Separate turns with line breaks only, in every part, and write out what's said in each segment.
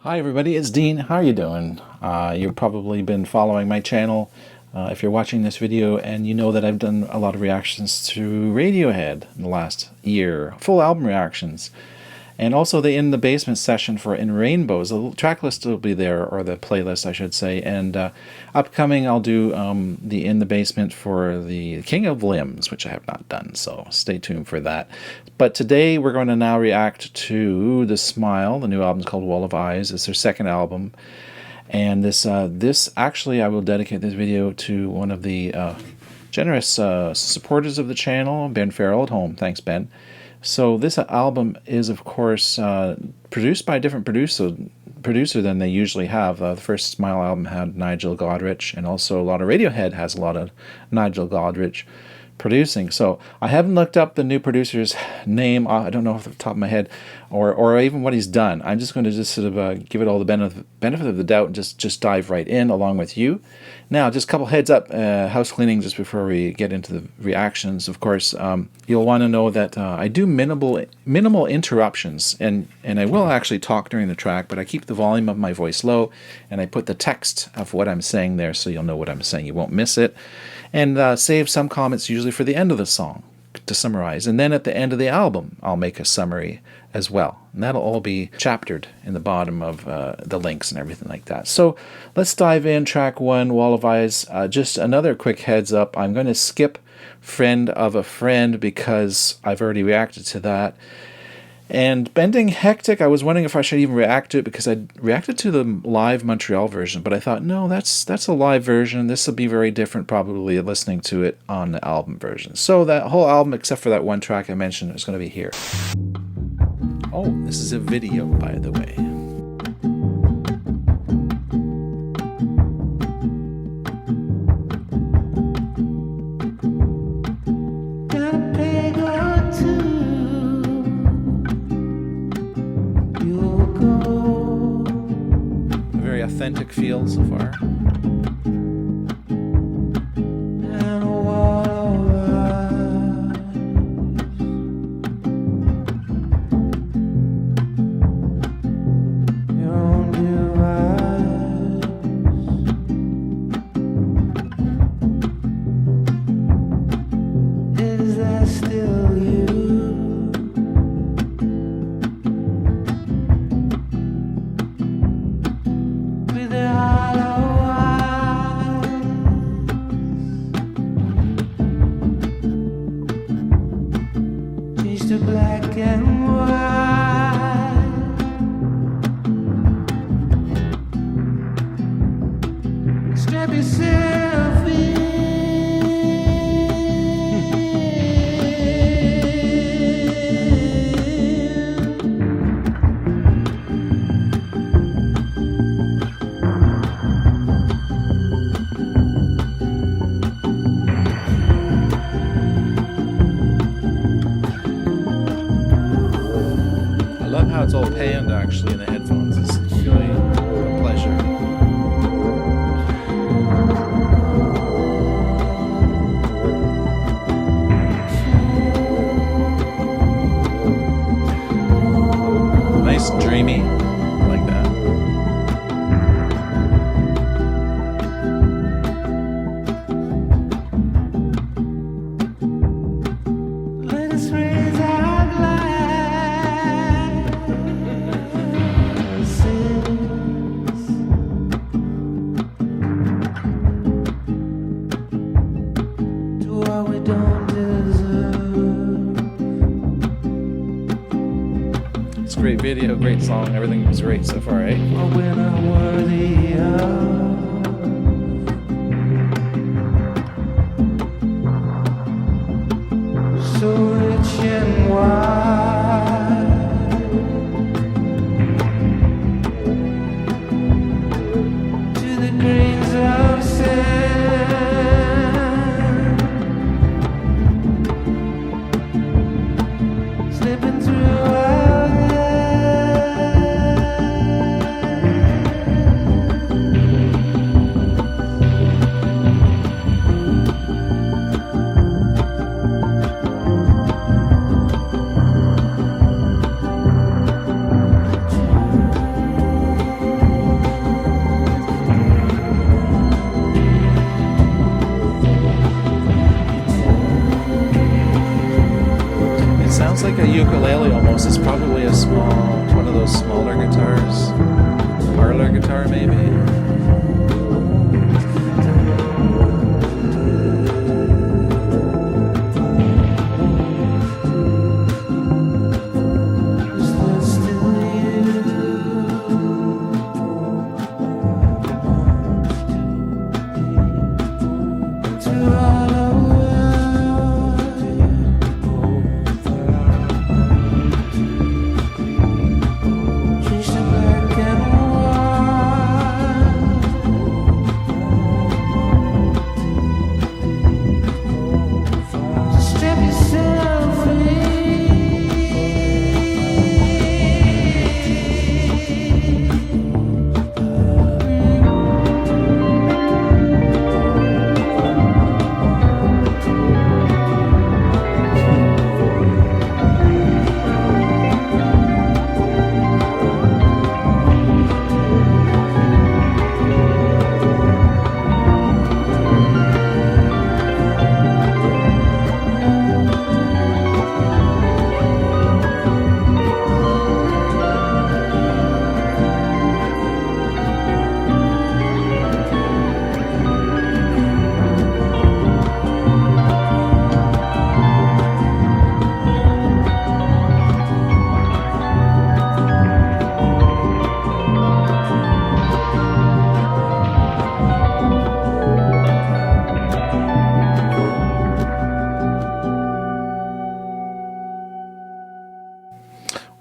Hi everybody, it's Dean. How are you doing? You've probably been following my channel if you're watching this video, and you know that I've done a lot of reactions to Radiohead in the last year, full album reactions. And also the In the Basement session for In Rainbows. The track list will be there, or the playlist I should say. And upcoming I'll do the In the Basement for the King of Limbs, which I have not done, so stay tuned for that. But today we're going to now react to The Smile. The new album's called Wall of Eyes. It's their second album. And this actually, I will dedicate this video to one of the generous supporters of the channel, Ben Farrell at home. Thanks, Ben. So this album is, of course, produced by a different producer than they usually have. The first Smile album had Nigel Godrich, and also a lot of Radiohead has a lot of Nigel Godrich producing. So I haven't looked up the new producer's name. I don't know off the top of my head, or even what he's done. I'm just going to just sort of give it all the benefit of the doubt and just dive right in along with you. Now, just a couple heads up, house cleaning just before we get into the reactions. Of course, you'll want to know that I do minimal interruptions, and I will actually talk during the track, but I keep the volume of my voice low, and I put the text of what I'm saying there so you'll know what I'm saying. You won't miss it. And save some comments usually for the end of the song to summarize. And then at the end of the album, I'll make a summary as well. And that'll all be chaptered in the bottom of the links and everything like that. So let's dive in. Track 1, Wall of Eyes. Just another quick heads up. I'm going to skip Friend of a Friend because I've already reacted to that. And Bending Hectic, I was wondering if I should even react to it because I reacted to the live Montreal version, but I thought, no, that's a live version. This will be very different probably listening to it on the album version. So that whole album, except for that one track I mentioned, is going to be here. Oh, this is a video, by the way. Authentic feel so far.
Black and white. Strap yourself in.
I love how it's all panned actually in the headphones. It's really a pleasure. Nice dreamy. I like that.
Let us raise our glass.
It's a great video, great song, everything was great so far, eh?
We're not worthy of. So rich and wide. To the grains of sand. Slipping through our lives.
ukulele almost. It's probably a one of those smaller guitars. Parlor guitar, maybe.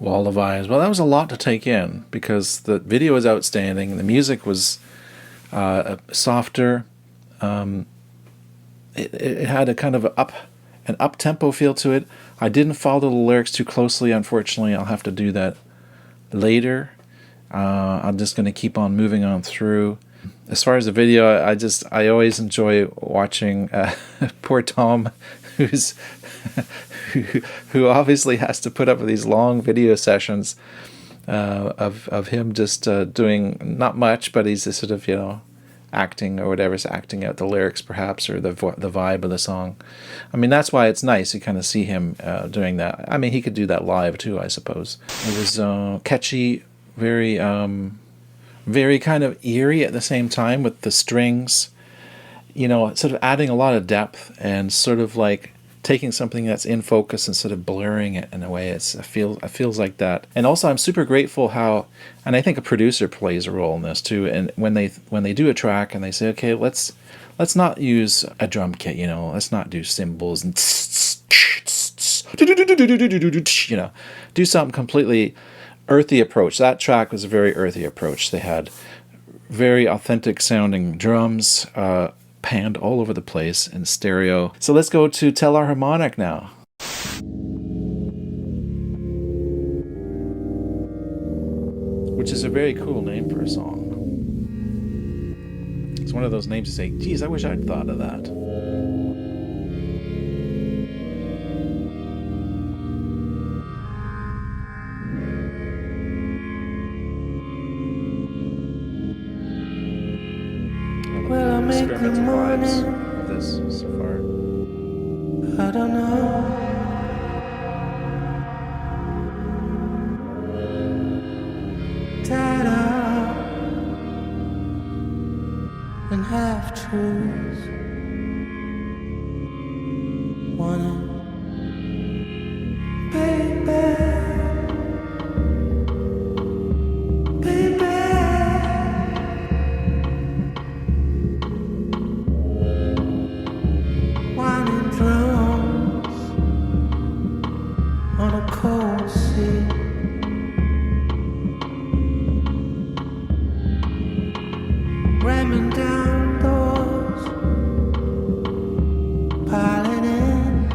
Wall of Eyes. Well, that was a lot to take in because the video was outstanding. The music was softer. It had a kind of an up-tempo feel to it. I didn't follow the lyrics too closely, unfortunately. I'll have to do that later. I'm just going to keep on moving on through. As far as the video, I always enjoy watching poor Tom, who obviously has to put up with these long video sessions of him just doing not much, but he's just sort of, acting or whatever's acting out the lyrics perhaps, or the vibe of the song. I mean, that's why it's nice. You kind of see him doing that. I mean, he could do that live too, I suppose. It was catchy, very very kind of eerie at the same time with the strings, sort of adding a lot of depth and sort of like taking something that's in focus and sort of blurring it in a way. It feels like that. And also I'm super grateful how, and I think a producer plays a role in this too, and when they do a track and they say, okay, let's not use a drum kit, let's not do cymbals and do something completely earthy approach. That track was a very earthy approach. They had very authentic sounding drums, panned all over the place in stereo. So let's go to Teleharmonic now. Which is a very cool name for a song. It's one of those names you say, geez, I wish I'd thought of that.
Will I make the morning?
Of this so far.
I don't know. Tied up and half truths. Wanting, baby. Ramming down doors, piling in,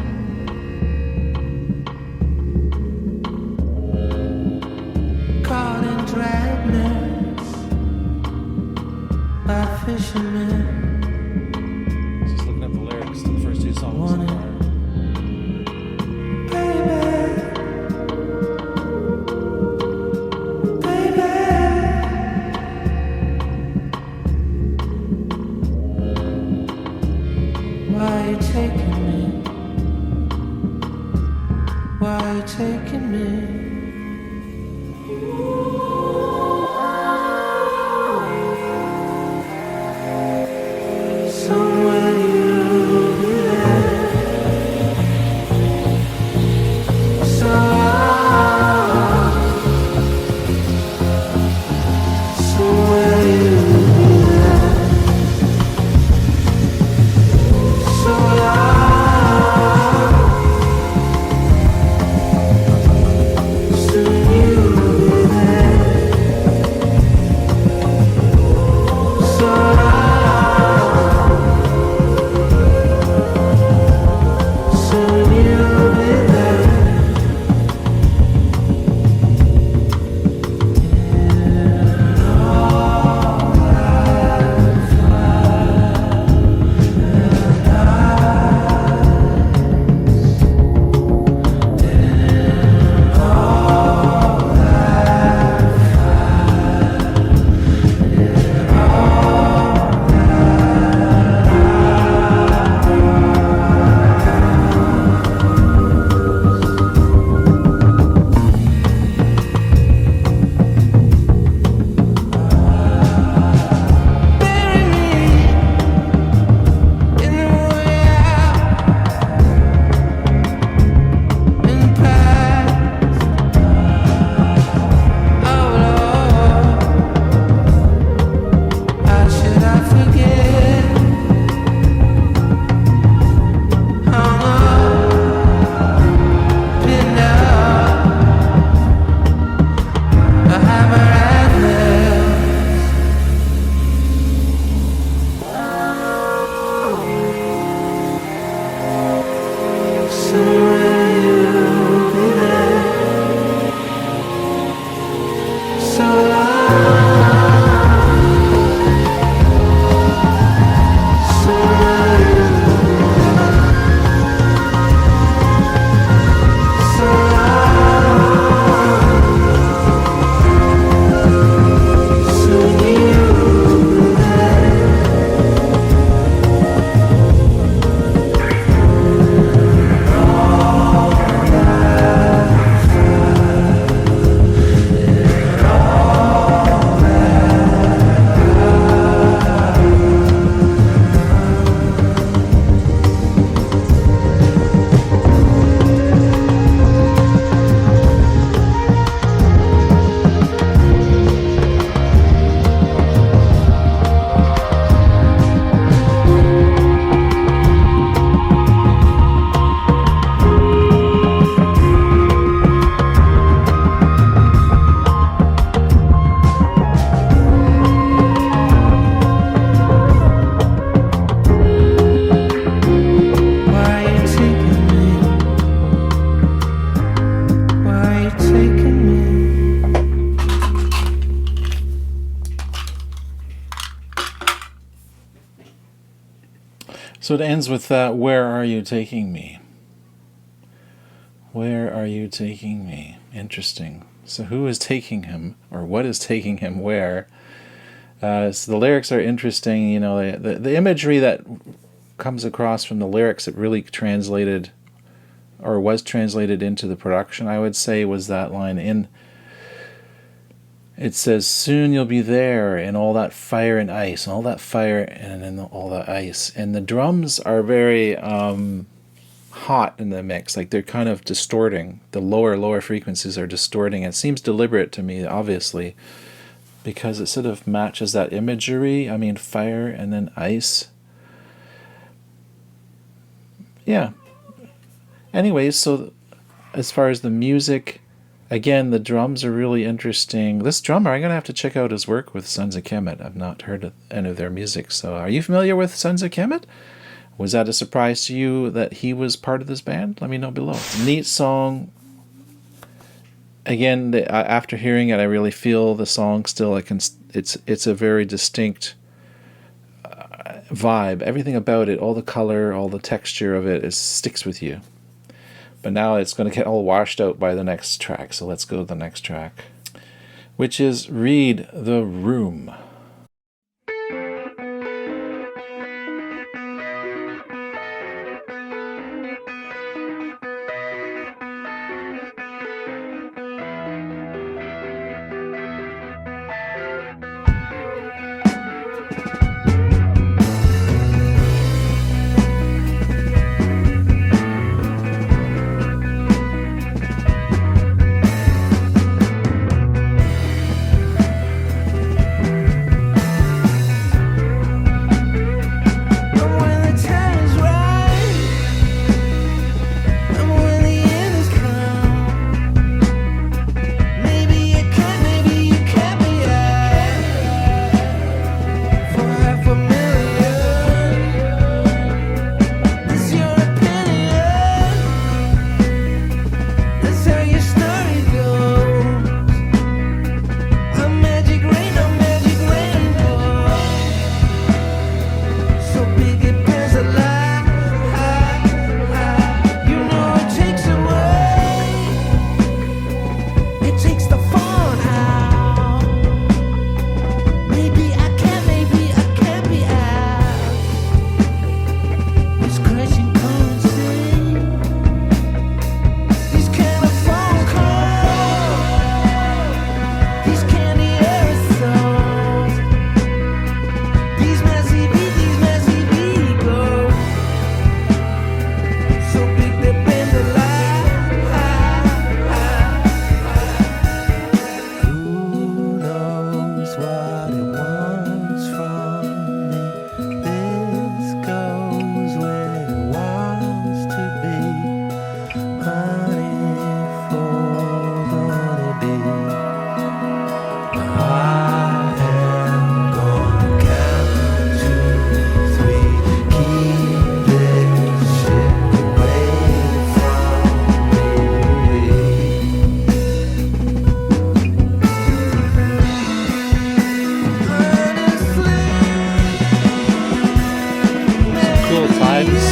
caught in dragnets by fishermen.
Just looking at the lyrics to the first two songs.
Why are you taking me? Why are you taking me? Somewhere you'll be there. So somewhere you'll be there. So soon you'll be there. So soon you'll be there. Bury me in the way out, in the past. Oh Lord, how should I forget? Hung up, pinned up, a hammer and nails. Somewhere you'll be there. So somewhere you'll be there. So soon you'll be there. Why are you taking me? Why are you taking me?
So it ends with that, where are you taking me? Where are you taking me? Interesting. So who is taking him, or what is taking him where? So the lyrics are interesting. You know, the imagery that comes across from the lyrics that really translated, or was translated into the production, I would say, was that line in. It says, soon you'll be there, and all that fire and ice, and all that fire and then all the ice. And the drums are very hot in the mix, like they're kind of distorting. The lower frequencies are distorting. It seems deliberate to me, obviously, because it sort of matches that imagery. I mean, fire and then ice. Yeah. Anyways, so as far as the music, again, the drums are really interesting. This drummer, I'm going to have to check out his work with Sons of Kemet. I've not heard of any of their music. So are you familiar with Sons of Kemet? Was that a surprise to you that he was part of this band? Let me know below. Neat song. Again, after hearing it, I really feel the song still. It's a very distinct vibe. Everything about it, all the color, all the texture of it, sticks with you. But now it's going to get all washed out by the next track. So let's go to the next track, which is Read the Room.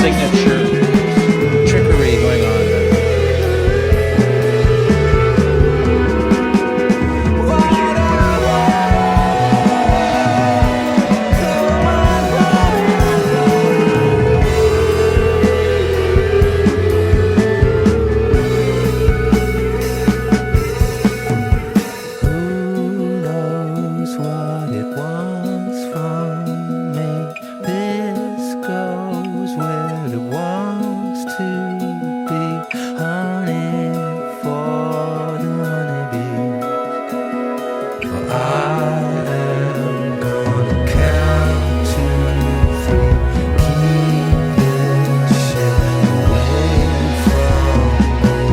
signature trickery going on there.
Who knows what it wants from me? This goes where it wants to be. Honey for the honeybee. Well, I am gonna count to 3. Keep this shit away from me.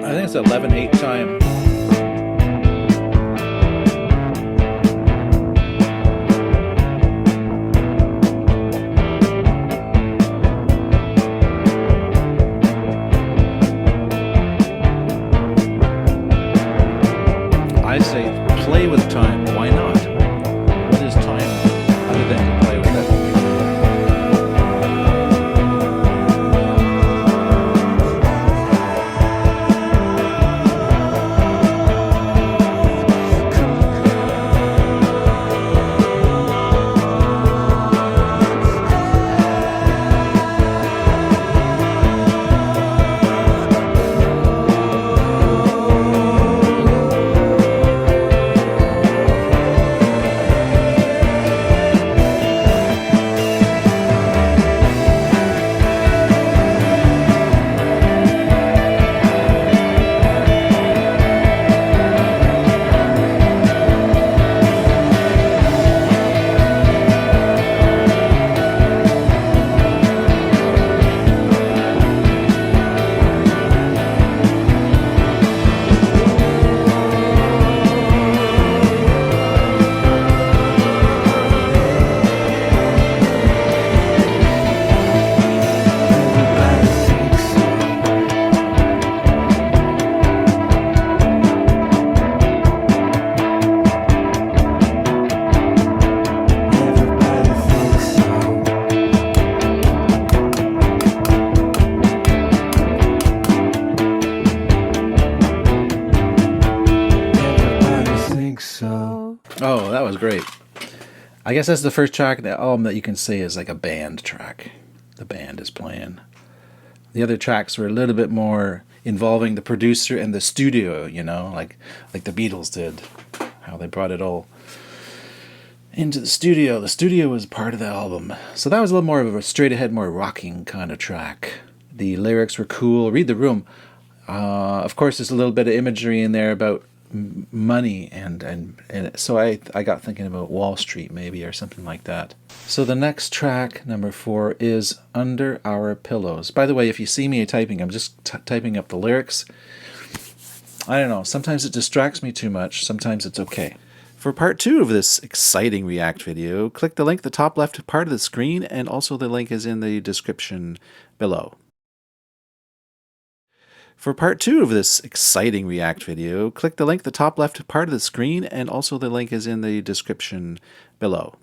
I think it's 11/8 time. I say play with time. Why not? What is time other than to play with it? Oh, that was great. I guess that's the first track of the album that you can say is like a band track. The band is playing. The other tracks were a little bit more involving the producer and the studio, you know, like the Beatles did. How they brought it all into the studio. The studio was part of the album. So that was a little more of a straight ahead, more rocking kind of track. The lyrics were cool. Read the Room. Of course, there's a little bit of imagery in there about money, and so I got thinking about Wall Street maybe, or something like that. So the next track, number 4, is Under Our Pillows. By the way, if you see me typing, I'm just typing up the lyrics. I don't know, sometimes it distracts me too much, sometimes it's okay. For part 2 of this exciting React video, click the link at the top left part of the screen, and also the link is in the description below. For part 2 of this exciting React video, click the link at the top left part of the screen, and also the link is in the description below.